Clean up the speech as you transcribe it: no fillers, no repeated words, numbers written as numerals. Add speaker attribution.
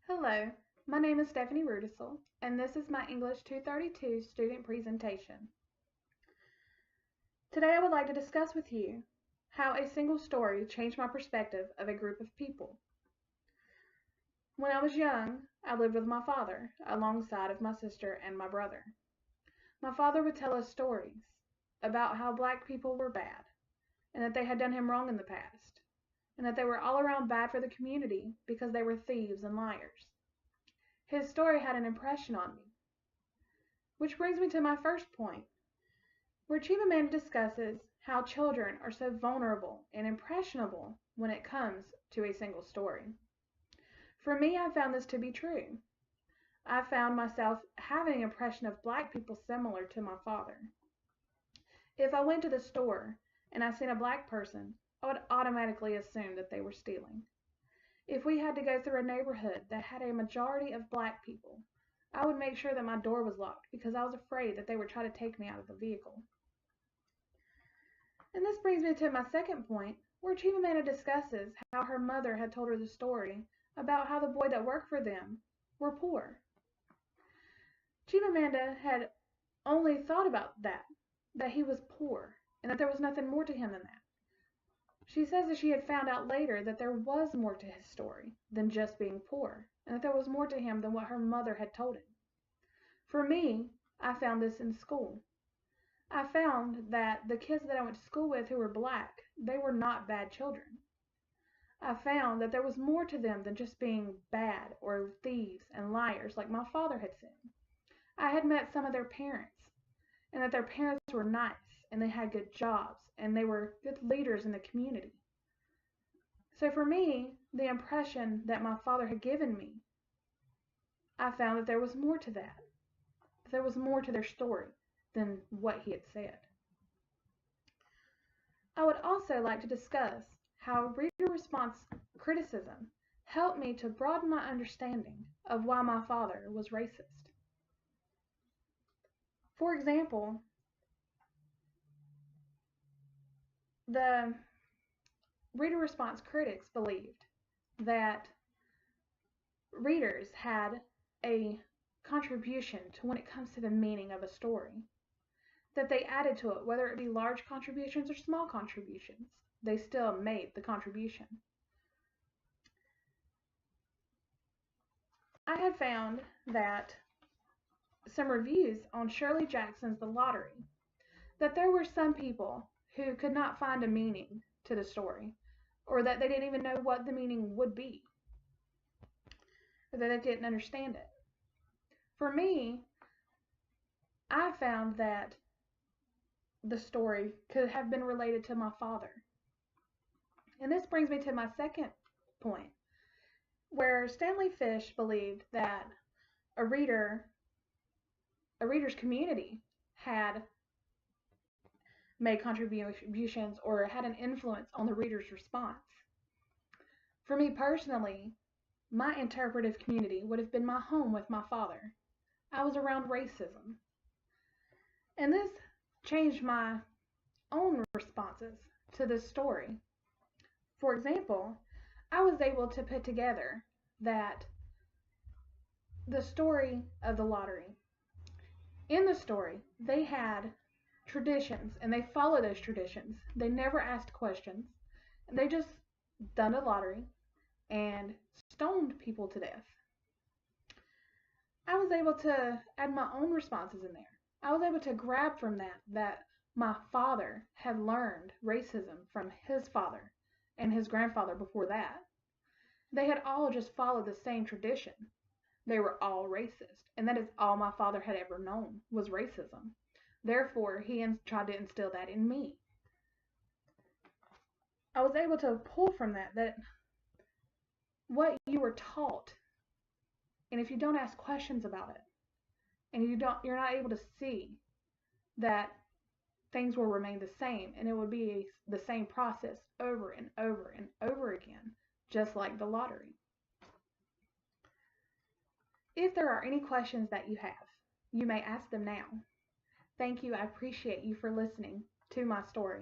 Speaker 1: Hello, my name is Stephanie Rudisill, and this is my English 232 student presentation. Today I would like to discuss with you how a single story changed my perspective of a group of people. When I was young, I lived with my father alongside of my sister and my brother. My father would tell us stories about how black people were bad and that they had done him wrong in the past and that they were all around bad for the community because they were thieves and liars. His story had an impression on me. Which brings me to my first point, where Chimamanda discusses how children are so vulnerable and impressionable when it comes to a single story. For me, I found this to be true. I found myself having an impression of black people similar to my father. If I went to the store and I seen a black person, I would automatically assume that they were stealing. If we had to go through a neighborhood that had a majority of black people, I would make sure that my door was locked because I was afraid that they would try to take me out of the vehicle. And this brings me to my second point, where Chimamanda discusses how her mother had told her the story about how the boy that worked for them were poor. Chimamanda had only thought about that he was poor, and that there was nothing more to him than that. She says that she had found out later that there was more to his story than just being poor, and that there was more to him than what her mother had told him. For me, I found this in school. I found that the kids that I went to school with who were black, they were not bad children. I found that there was more to them than just being bad or thieves and liars like my father had said. I had met some of their parents, and that their parents were nice, and they had good jobs, and they were good leaders in the community. So for me, the impression that my father had given me, I found that there was more to that. There was more to their story than what he had said. I would also like to discuss how reader response criticism helped me to broaden my understanding of why my father was racist. For example, the reader response critics believed that readers had a contribution to when it comes to the meaning of a story, that they added to it, whether it be large contributions or small contributions. They still made the contribution. I had found that some reviews on Shirley Jackson's The Lottery, that there were some people who could not find a meaning to the story, or that they didn't even know what the meaning would be, or that they didn't understand it. For me, I found that the story could have been related to my father. And this brings me to my second point, where Stanley Fish believed that a reader's community had made contributions or had an influence on the reader's response. For me personally, my interpretive community would have been my home with my father. I was around racism. And this changed my own responses to this story. For example, I was able to put together that the story of the lottery. In the story, they had traditions and they followed those traditions. They never asked questions. And they just done the lottery and stoned people to death. I was able to add my own responses in there. I was able to grab from that my father had learned racism from his father and his grandfather before that. They had all just followed the same tradition. They were all racist, and that is all my father had ever known was racism. Therefore, he tried to instill that in me. I was able to pull from that what you were taught, and if you don't ask questions about it, and you're not able to see that things will remain the same, and it would be the same process over and over and over again, just like the lottery. If there are any questions that you have, you may ask them now. Thank you. I appreciate you for listening to my story.